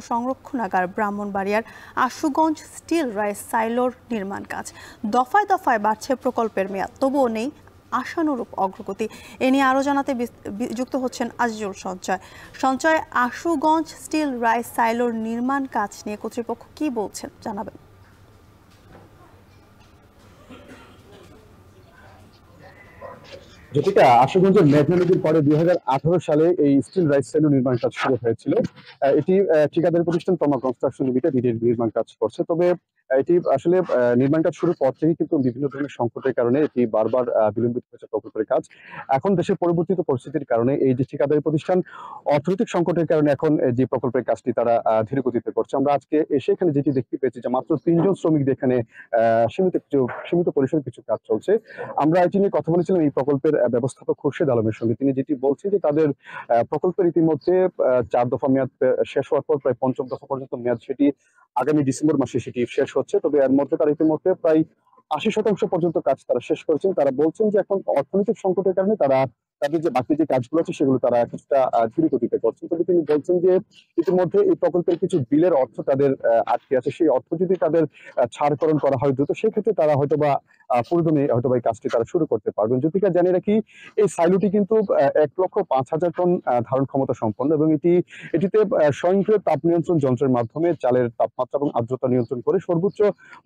সংরক্ষণাগার ব্রাহ্মণবাড়িয়ার Ashuganj still rice সাইলোর নির্মাণ কাজ। দফায় দফায় বাড়ছে প্রকল্পের মেয়াদ, তবুও নেই আশানুরূপ অগ্রগতি। এ নিয়ে আরও জানাতে যুক্ত হচ্ছেন আজিজুল সঞ্চয়। আশুগঞ্জ স্টিল রাইস সাইলোর নির্মাণ কাজ নিয়ে কর্তৃপক্ষ কি বলছেন জানাবেন। যেটা আশুগঞ্জের মেঘনা নদীর পরে 2018 সালে এই স্টিল রাইস সাইলো নির্মাণ কাজ শুরু হয়েছিল। এটি ঠিকাদারি প্রতিষ্ঠান তমা কনস্ট্রাকশন লিমিটেড নির্মাণ কাজ করছে। তবে এটি আসলে নির্মাণ কাজ শুরুর পর থেকে কিন্তু বিভিন্ন ধরনের সংকটের কারণে এটি বারবার বিলম্বিত হয়েছে প্রকল্পের কাজ। এখন দেশের পরিবর্তিত পরিস্থিতির কারণে এই যে ঠিকাদারি প্রতিষ্ঠান অর্থনৈতিক সংকটের কারণে এখন যে প্রকল্পের কাজটি তারা ধীর গতিতে করছে। আমরা আজকে এসে এখানে যেটি দেখতে পেয়েছি যে মাত্র 3 জন শ্রমিক এখানে সীমিত পরিসরে কিছু কাজ চলছে। আমরা এটি নিয়ে কথা বলেছিলাম এই প্রকল্পের ব্যবস্থাপক খুরশেদ আলমের সঙ্গে। তিনি যেটি বলছেন যে তাদের প্রকল্পের ইতিমধ্যে 4 দফা মেয়াদ শেষ হওয়ার পর প্রায় 5ম দফা পর্যন্ত মেয়াদ সেটি আগামী ডিসেম্বর মাসে সেটি শেষ হচ্ছে। তবে এর মধ্যে তারা ইতিমধ্যে প্রায় 80% পর্যন্ত কাজ তারা শেষ করেছেন। তারা বলছেন যে এখন অর্থনৈতিক সংকটের কারণে তাদের যে বাকি যে কাজগুলো আছে সেগুলো তারা কিছুটা ধীর গতিতে করছেন। তবে তিনি বলছেন যে ইতিমধ্যে এই প্রকল্পের কিছু বিলের অর্থ তাদের আটকে আছে। সেই অর্থ যদি তাদের ছাড়করণ করা হয় দ্রুত, সেক্ষেত্রে তারা হয়তোবা পুরোদমে হয়তোবা এই কাজটি তারা শুরু করতে পারবেন। জ্যোতিকা, জানিয়ে রাখি এই সাইলোটি কিন্তু 1,05,000 টন ধারণ ক্ষমতা সম্পন্ন এবং এটিতে স্বয়ংক্রিয় তাপ নিয়ন্ত্রণ যন্ত্রের মাধ্যমে চালের তাপমাত্রা এবং আর্দ্রতা নিয়ন্ত্রণ করে সর্বোচ্চ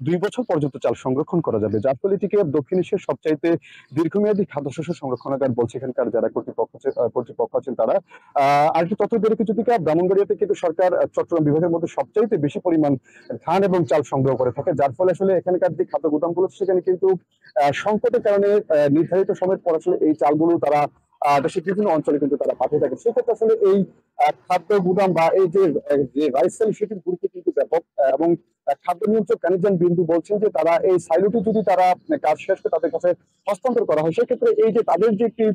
2 বছর পর্যন্ত চাল সংরক্ষণ করা যাবে, যার ফলে এটিকে দক্ষিণ এশিয়ার সবচাইতে দীর্ঘমেয়াদী খাদ্যশস্য সংরক্ষণাগার বলছে এখানকার যারা কর্তৃপক্ষ আছেন তারা। আরেকটি তথ্য বের কিছু দিকে ব্রাহ্মণবাড়িয়াতে কিন্তু সরকার চট্টগ্রাম বিভাগের মধ্যে সবচাইতে বেশি পরিমাণ ধান এবং চাল সংগ্রহ করে থাকে, যার ফলে আসলে এখানকার যে খাদ্য গুদামগুলো সেখানে কিন্তু সংকটের কারণে নির্ধারিত সময়ের পর আসলে এই চালগুলো তারা দেশের বিভিন্ন অঞ্চলে কিন্তু তারা পাঠিয়ে থাকে। সেক্ষেত্রে আসলে এই খাদ্য গুদাম বা এই যে রাইস সেল সেটির গুরুত্ব কিন্তু ব্যাপক এবং খাদ্য নিয়ন্ত্রক কানিজান বিন্দু বলছেন যে তারা এই সাইলোটি যদি তারা কাজ শেষ করে তাদের কাছে হস্তান্তর করা হয়, সেক্ষেত্রে এই যে তাদের যে একটি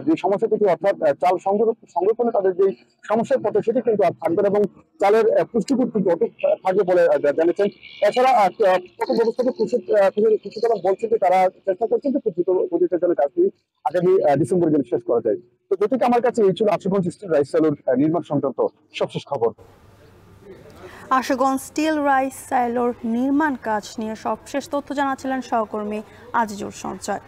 যে সমস্যা থেকে অর্থাৎ চাল সংরক্ষণে তাদের যে সমস্যার পথে সেটি কিন্তু আর থাকবে এবং চালের পুষ্টিগুণ কিন্তু অটুট থাকবে বলে জানিয়েছেন। এছাড়া ব্যবস্থাপক কৃষিকলা বলছেন যে তারা চেষ্টা করছেন যে দ্রুত গতিতে যেন কাজটি আগামী ডিসেম্বর জন্য শেষ করা যায়। তো যেটিকে আমার কাছে এই ছিল আশুগঞ্জ স্টিল রাইস সাইলোর নির্মাণ সংক্রান্ত সবশেষ খবর। আশুগঞ্জ স্টিল রাইস সাইলোর নির্মাণ কাজ নিয়ে সবশেষ তথ্য জানাচ্ছিলেন সহকর্মী আজিজুল সঞ্চয়।